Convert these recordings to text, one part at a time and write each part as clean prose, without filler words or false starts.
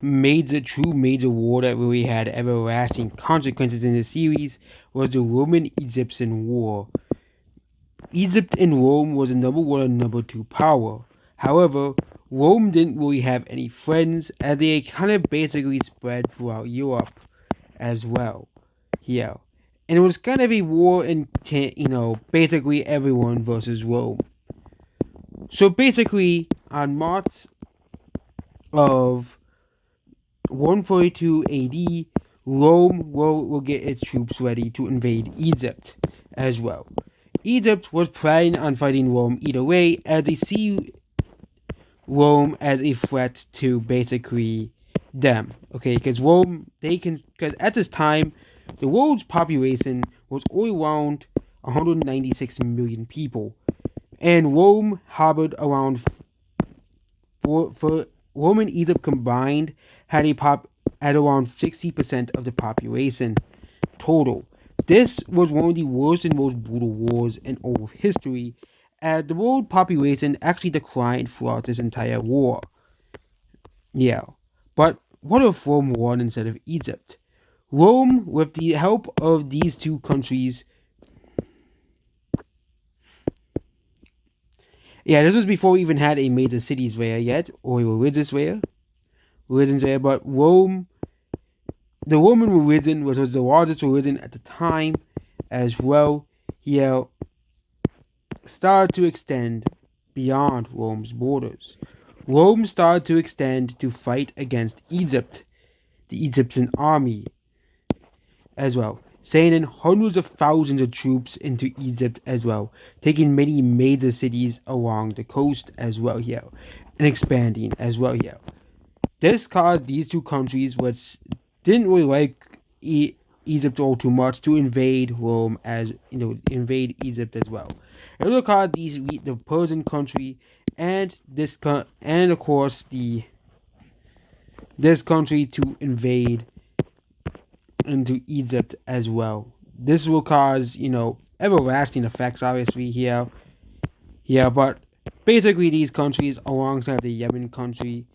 major war that really had everlasting consequences in the series was the Roman-Egyptian War. Egypt and Rome was the number one and number two power. However, Rome didn't really have any friends as they kind of basically spread throughout Europe as well. Yeah. And it was kind of a war in, basically everyone versus Rome. So basically, on March of 142 AD, Rome will get its troops ready to invade Egypt as well. Egypt was planning on fighting Rome either way, as they see Rome as a threat to basically them. Okay, because because at this time, the world's population was only around 196 million people, and Rome harbored around for Rome and Egypt combined had a pop at around 60% of the population total. This was one of the worst and most brutal wars in all of history, as the world population actually declined throughout this entire war. Yeah, but what if Rome won instead of Egypt? Rome, with the help of these two countries, yeah, this was before we even had a major cities there yet, or a religions there, but the Roman religion, which was the largest religion at the time as well, yeah, started to extend beyond Rome's borders. Rome started to extend to fight against Egypt, the Egyptian army, as well, sending hundreds of thousands of troops into Egypt as well, taking many major cities along the coast as well here, and expanding as well here. This caused these two countries, which didn't really like Egypt all too much, to invade Rome invade Egypt as well. It also caused the Persian country and and of course this country to invade into Egypt as well. This will cause everlasting effects, obviously here, but basically these countries, alongside the Yemen country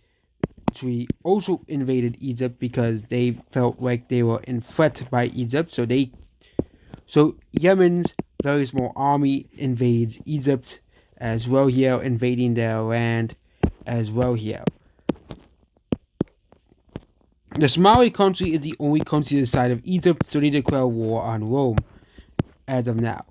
also invaded Egypt because they felt like they were in threat by Egypt. So Yemen's very small army invades Egypt as well here, invading their land as well here. The Somali country is the only country this side of Egypt, so they declare war on Rome as of now.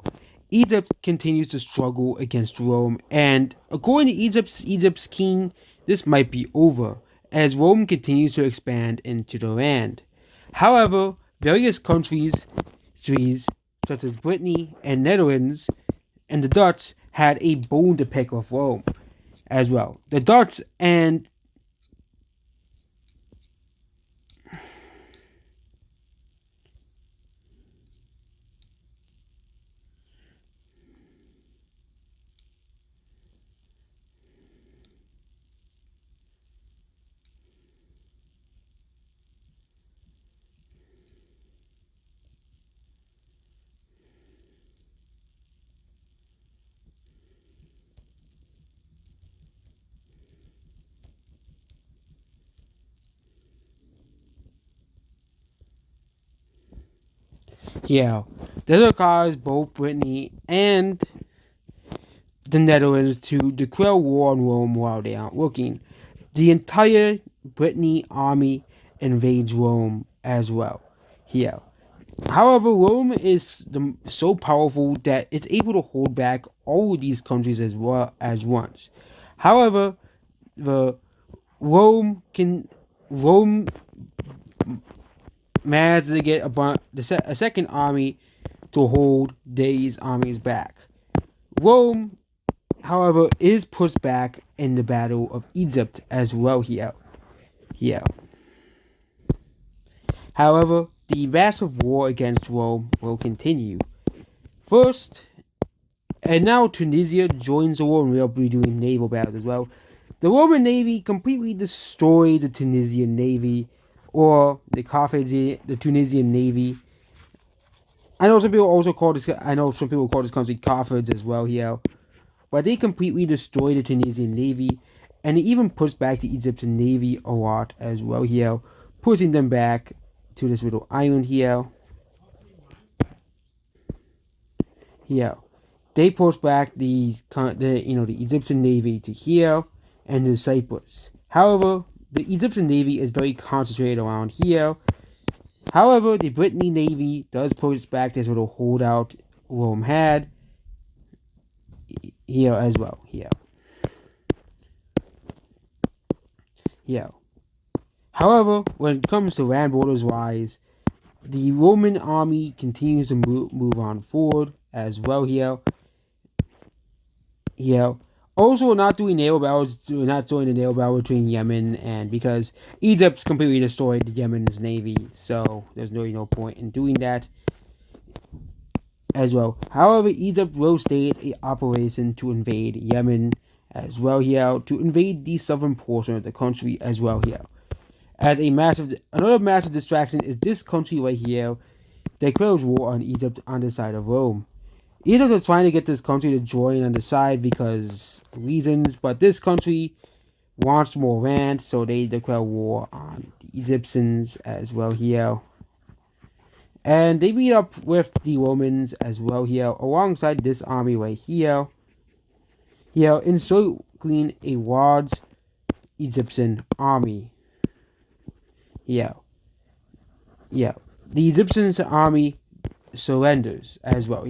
Egypt continues to struggle against Rome, and according to Egypt's king, this might be over as Rome continues to expand into the land. However, various countries, such as Britain and Netherlands and the Dutch, had a bone to pick with Rome as well. The Dutch and yeah, this caused both Britain and the Netherlands to declare war on Rome while they aren't looking. The entire Brittany army invades Rome as well here. However, Rome is so powerful that it's able to hold back all of these countries as well as once. However, the Rome managed to get a second army to hold these armies back. Rome, however, is pushed back in the Battle of Egypt as well here. Here. However, the massive war against Rome will continue. First, and now Tunisia joins the war, and we'll be doing naval battles as well. The Roman navy completely destroyed the Tunisian navy, or the Tunisian navy. I know some people also call this. I know some people call this country Carthage as well here, but they completely destroyed the Tunisian navy, and it even pushed back the Egyptian navy a lot as well here, pushing them back to this little island here. Here, they pushed back the Egyptian navy to here and to Cyprus. However, the Egyptian navy is very concentrated around here. However, the Brittany navy does push back this little holdout Rome had here as well. Here. However, when it comes to land borders wise, the Roman army continues to move on forward as well here. Also, not doing naval battles, not doing the naval battle between Yemen and because Egypt completely destroyed Yemen's navy, so there's really no point in doing that as well. However, Egypt will stage an operation to invade Yemen as well here, to invade the southern portion of the country as well here. As another massive distraction is this country right here declares war on Egypt on the side of Rome. Egypt is trying to get this country to join on the side because reasons, but this country wants more land, so they declare war on the Egyptians as well here. And they meet up with the Romans as well here, alongside this army right here. Here, encircling a large Egyptian army. The Egyptian army surrenders as well.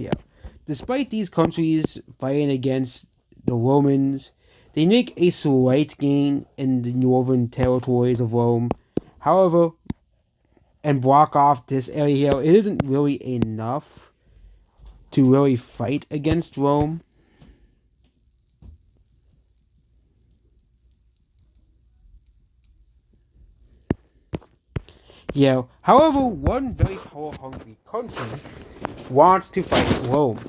Despite these countries fighting against the Romans, they make a slight gain in the northern territories of Rome. However, and block off this area here, it isn't really enough to really fight against Rome. However, one very power-hungry country wants to fight Rome.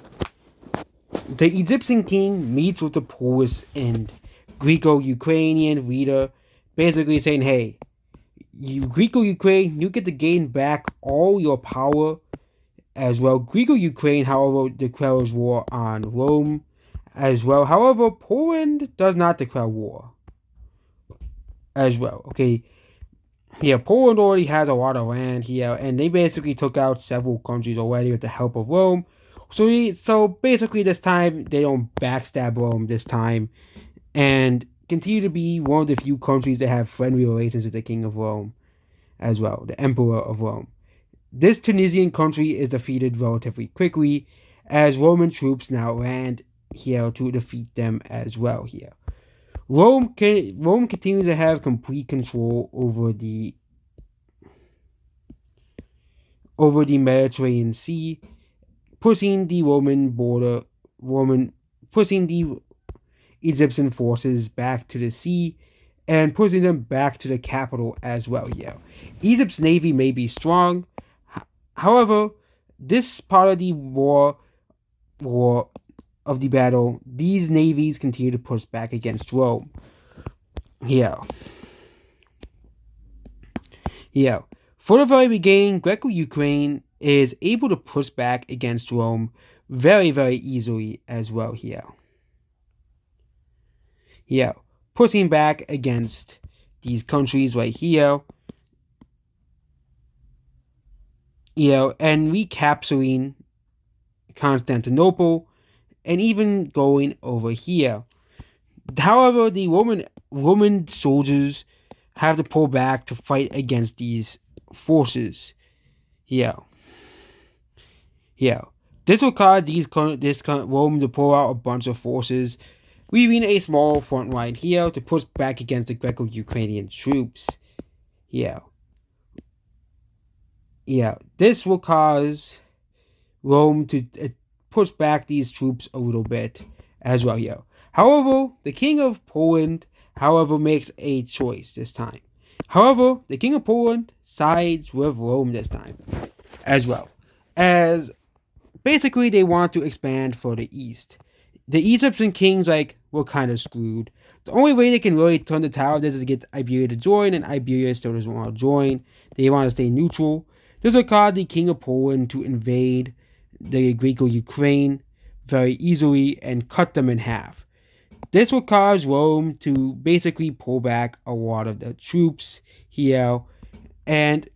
The Egyptian king meets with the Polish and Greco-Ukrainian leader, basically saying, hey, Greco-Ukraine, you get to gain back all your power as well. Greco-Ukraine, however, declares war on Rome as well. However, Poland does not declare war as well. Poland already has a lot of land here, and they basically took out several countries already with the help of Rome. So basically this time, they don't backstab Rome this time, and continue to be one of the few countries that have friendly relations with the King of Rome as well, the Emperor of Rome. This Tunisian country is defeated relatively quickly, as Roman troops now land here to defeat them as well here. Rome continues to have complete control over the Mediterranean Sea, pushing the pushing the Egyptian forces back to the sea and pushing them back to the capital as well here. Egypt's navy may be strong, however, this part of the war of the battle, these navies continue to push back against Rome. For the very beginning, Greco-Ukraine is able to push back against Rome very, very easily as well here. Pushing back against these countries right here. And recapturing Constantinople, and even going over here. However, the Roman soldiers have to pull back to fight against these forces. This will cause Rome to pull out a bunch of forces, leaving a small front line here to push back against the Greco-Ukrainian troops. This will cause Rome to push back these troops a little bit as well here. However, the King of Poland, makes a choice this time. However, the King of Poland sides with Rome this time as well, as basically they want to expand further east. The Egyptian kings, were kind of screwed. The only way they can really turn the tide of this is to get Iberia to join, and Iberia still doesn't want to join. They want to stay neutral. This will cause the King of Poland to invade the Greco-Ukraine very easily and cut them in half. This will cause Rome to basically pull back a lot of the troops here, and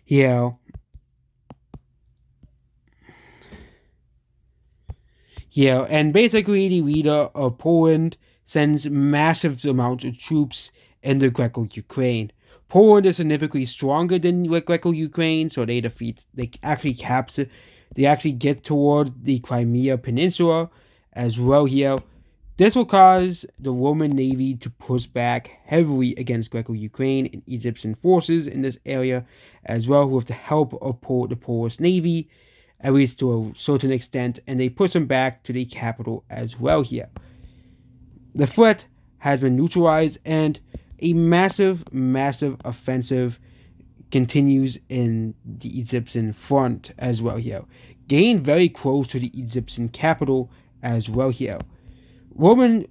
here, and basically the leader of Poland sends massive amounts of troops into Greco-Ukraine. Poland is significantly stronger than Greco-Ukraine, so they actually capture, they actually get toward the Crimea Peninsula as well here. This will cause the Roman navy to push back heavily against Greco-Ukraine and Egyptian forces in this area, as well with the help of the Polish navy, at least to a certain extent, and they push them back to the capital as well here. The threat has been neutralized, and a massive offensive continues in the Egyptian front as well here, getting very close to the Egyptian capital as well here. However,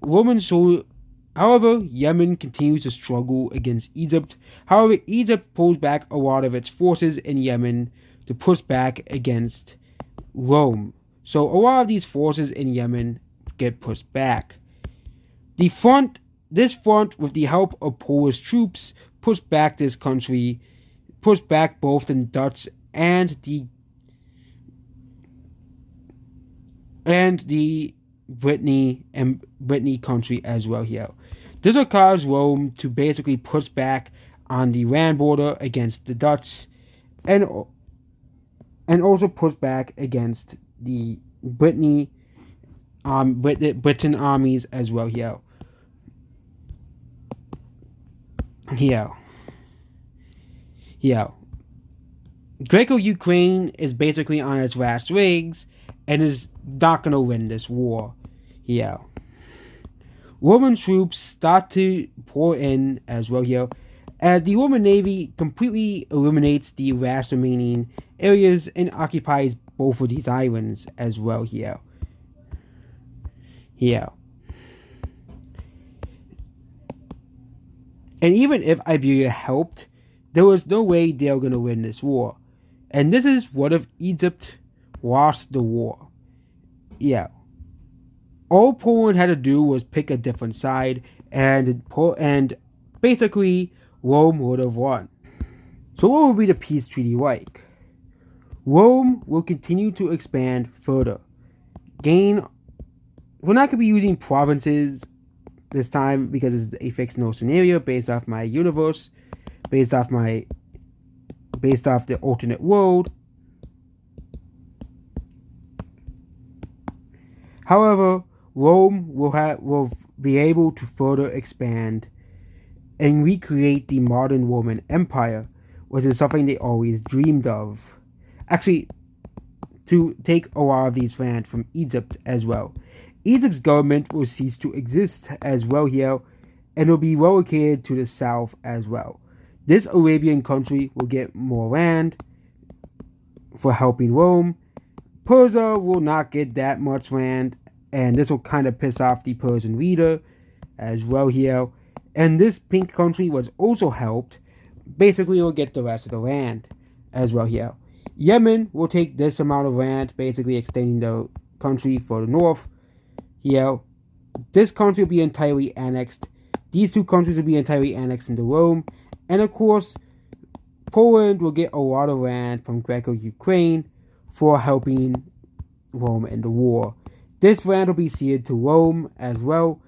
Yemen continues to struggle against Egypt. However, Egypt pulls back a lot of its forces in Yemen to push back against Rome. So a lot of these forces in Yemen get pushed back. This front, with the help of Polish troops, pushed back both the Dutch and the Brittany country as well here. This will cause Rome to basically push back on the land border against the Dutch, and also push back against the Britain armies as well here. Greco-Ukraine is basically on its last legs and is not going to win this war. Roman troops start to pour in as well here, as the Roman navy completely eliminates the last remaining areas and occupies both of these islands as well here. And even if Iberia helped, there was no way they were going to win this war. And this is what if Egypt lost the war. All Poland had to do was pick a different side, and basically Rome would have won. So what would be the peace treaty like? Rome will continue to expand further. We're not going to be using provinces this time because it's a fictional scenario based off my universe, based off the alternate world. However, Rome will be able to further expand and recreate the modern Roman Empire, which is something they always dreamed of. Actually, to take a lot of these lands from Egypt as well. Egypt's government will cease to exist as well here, and will be relocated to the south as well. This Arabian country will get more land for helping Rome. Persia will not get that much land, and this will kind of piss off the Persian leader as well here. And this pink country was also helped. Basically, will get the rest of the land as well here. Yemen will take this amount of land, basically extending the country for the north. This country will be entirely annexed. These two countries will be entirely annexed into Rome. And of course, Poland will get a lot of land from Greco-Ukraine for helping Rome in the war. This land will be ceded to Rome as well,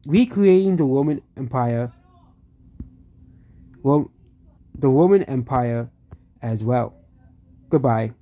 recreating the Roman Empire. The Roman Empire as well. Goodbye.